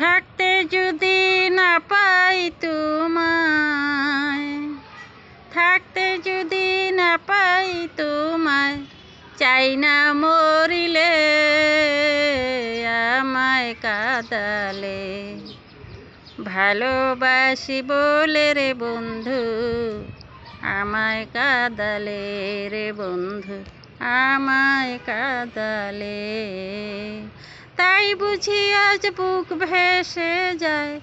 থাকতে যদি না পাই তোমায়, থাকতে যদি না পাই তোমায়, চাই না মরিলে আমায় কাঁদালে। ভালোবাসি বলে রে বন্ধু আমায় কাঁদালে রে বন্ধু আমায় কাঁদালে। তাই বুঝি আজ বুক ভেসে যায়,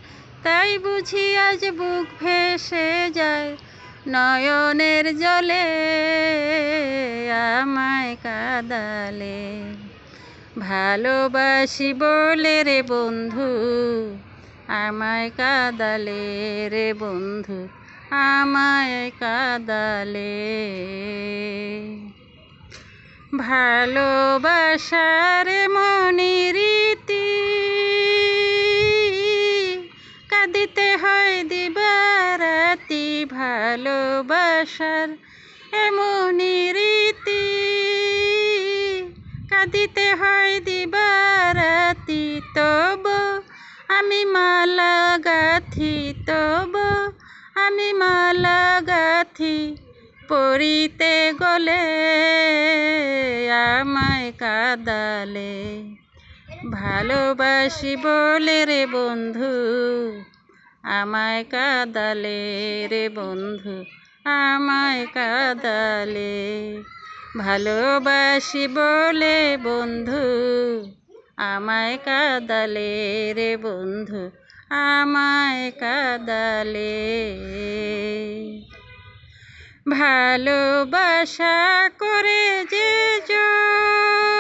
তাই বুঝি আজ বুক ভেসে যায় নয়নের জলে আমায় কাঁদালে। ভালোবাসি বলে রে বন্ধু আমায় কাঁদালে রে বন্ধু আমায় কাঁদালে। ভালোবাসার মনি রীতি কাঁদিতে হয় দিবারাতি, ভালোবাসার এমনি রীতি কাঁদিতে হয় দিবারাতি। তবু আমি মালা গাঁথি, তবু আমি মালা গাঁথি পরিতে গলে আমায় কাঁদালে। ভালোবাসি বলে রে বন্ধু আমায় কাঁদালে রে বন্ধু আমায় কাঁদালে। ভালোবাসি বলে বন্ধু আমায় কাঁদালে রে বন্ধু আমায় কাঁদালে। ভালোবাসা করে যে জন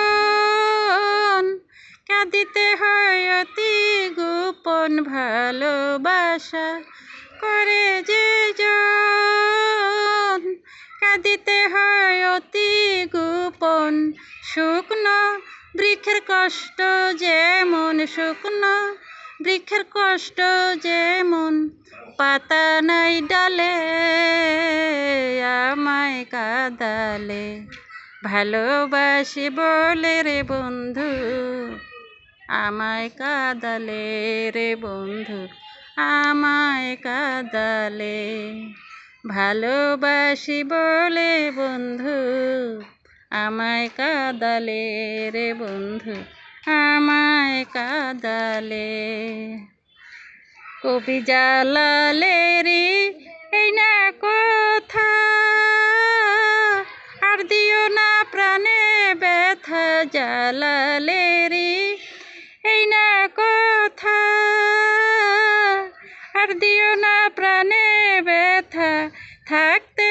কাঁদিতে হয় অতি গোপন, ভালোবাসা করে যে জন কাঁদিতে হয় অতি গোপন। শুকনো বৃক্ষের কষ্ট যেমন, শুকনো বৃক্ষের কষ্ট যেমন, পাতা নাই ডালে আমায় কাঁদালে। ভালোবাসি বলে রে বন্ধু আমায় কাঁদালে রে বন্ধু আমায় কাঁদালে। ভালোবাসি বলে বন্ধু আমায় কাঁদালে রে বন্ধু আমায় কাঁদালে। কবি জালালেরই এই না কথা, আর দিও না প্রাণে ব্যথা। জালালেরই এই না কথা, আর দিও না প্রাণে ব্যথা। থাকতে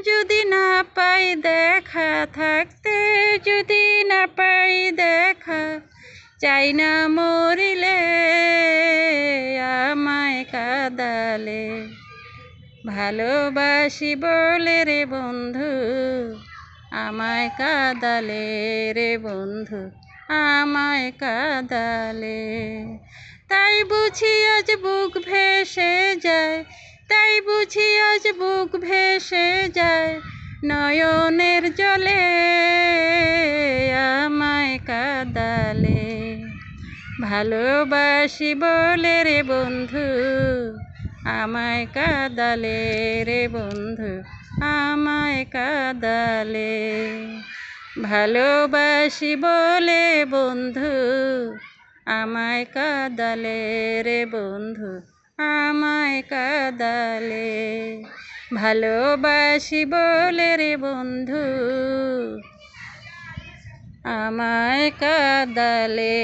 যদি না পাই দেখা, থাকতে যদি না পাই দেখা, চাই না মরিলে আমায় কাঁদালে। ভালোবাসি বলে রে বন্ধু আমায় কাঁদালে রে বন্ধু আমায় কাঁদালে। তাই বুঝি আজ বুক ভেসে যায়, তাই বুঝি আজ বুক ভেসে যায় নয়নের জলে আমায় কাঁদালে। ভালোবাসি বলে রে বন্ধু আমায় কাঁদালে রে বন্ধু আমায় কাঁদালে। ভালোবাসি বলে বন্ধু আমায় কাঁদালে রে বন্ধু আমায় কাঁদালে। ভালোবাসি বলে রে বন্ধু আমায় কাঁদালে।